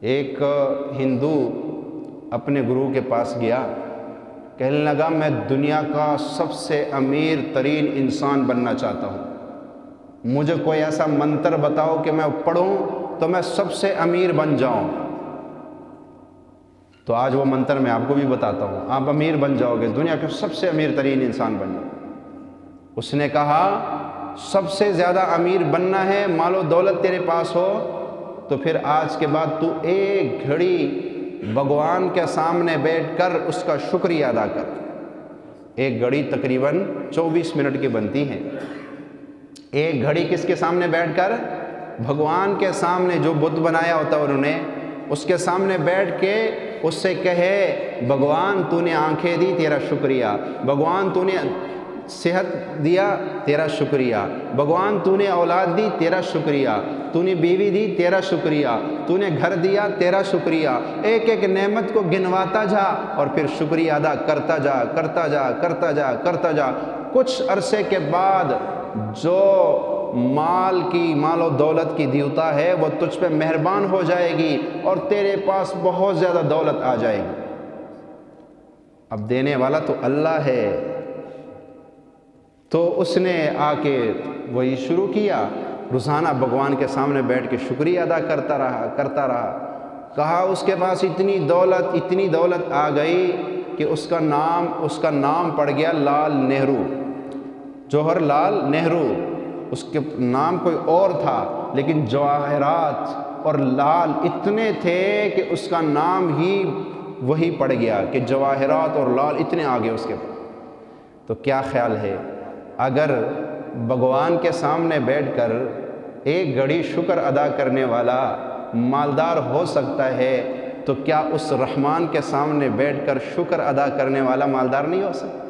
ایک ہندو اپنے گرو کے پاس گیا، کہنے لگا میں دنیا کا سب سے امیر ترین انسان بننا چاہتا ہوں، مجھے کوئی ایسا منتر بتاؤ کہ میں پڑھوں تو میں سب سے امیر بن جاؤں۔ تو آج وہ منتر میں آپ کو بھی بتاتا ہوں، آپ امیر بن جاؤ گے، دنیا کے سب سے امیر ترین انسان بن جاؤ۔ اس نے کہا سب سے زیادہ امیر بننا ہے، مال و دولت تیرے پاس ہو، تو پھر آج کے بعد تو ایک گھڑی بھگوان کے سامنے بیٹھ کر اس کا شکریہ ادا کر۔ ایک گھڑی تقریباً 24 منٹ کی بنتی ہے۔ ایک گھڑی کس کے سامنے بیٹھ کر؟ بھگوان کے سامنے، جو بت بنایا ہوتا انہوں نے، اس کے سامنے بیٹھ کے اس سے کہے بھگوان تو نے آنکھیں دی، تیرا شکریہ، بھگوان تو نے صحت دیا، تیرا شکریہ، بھگوان تو نے اولاد دی، تیرا شکریہ، تو نے بیوی دی، تیرا شکریہ، تو نے گھر دیا، تیرا شکریہ۔ ایک ایک نعمت کو گنواتا جا اور پھر شکریہ ادا کرتا جا، کرتا جا، کرتا جا، کرتا جا۔ کچھ عرصے کے بعد جو مال و دولت کی دیوتا ہے وہ تجھ پہ مہربان ہو جائے گی اور تیرے پاس بہت زیادہ دولت آ جائے گی۔ اب دینے والا تو اللہ ہے۔ تو اس نے آ کے وہی شروع کیا، روزانہ بھگوان کے سامنے بیٹھ کے شکریہ ادا کرتا رہا۔ کہا اس کے پاس اتنی دولت آ گئی کہ اس کا نام پڑ گیا لال نہرو، جوہر لال نہرو۔ اس کے نام کوئی اور تھا، لیکن جواہرات اور لال اتنے تھے کہ اس کا نام ہی وہی پڑ گیا کہ جواہرات اور لال اتنے آگے اس کے پاس۔ تو کیا خیال ہے، اگر بھگوان کے سامنے بیٹھ کر ایک گھڑی شکر ادا کرنے والا مالدار ہو سکتا ہے، تو کیا اس رحمان کے سامنے بیٹھ کر شکر ادا کرنے والا مالدار نہیں ہو سکتا؟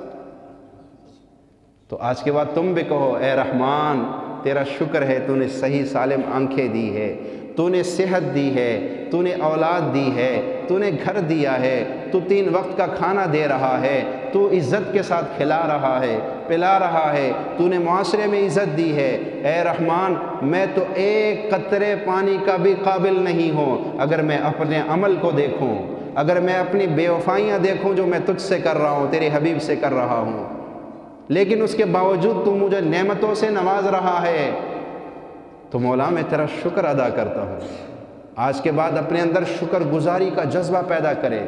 تو آج کے بعد تم بھی کہو اے رحمان تیرا شکر ہے، تو نے صحیح سالم آنکھیں دی ہے، تو نے صحت دی ہے، تو نے اولاد دی ہے، تو نے گھر دیا ہے، تو 3 وقت کا کھانا دے رہا ہے، تو عزت کے ساتھ کھلا رہا ہے، پلا رہا ہے، تو نے معاشرے میں عزت دی ہے۔ اے رحمان میں تو ایک قطرے پانی کا بھی قابل نہیں ہوں، اگر میں اپنے عمل کو دیکھوں، اگر میں اپنی بے وفائیاں دیکھوں جو میں تجھ سے کر رہا ہوں، تیرے حبیب سے کر رہا ہوں، لیکن اس کے باوجود تو مجھے نعمتوں سے نواز رہا ہے، تو مولا میں تیرا شکر ادا کرتا ہوں۔ آج کے بعد اپنے اندر شکر گزاری کا جذبہ پیدا کرے۔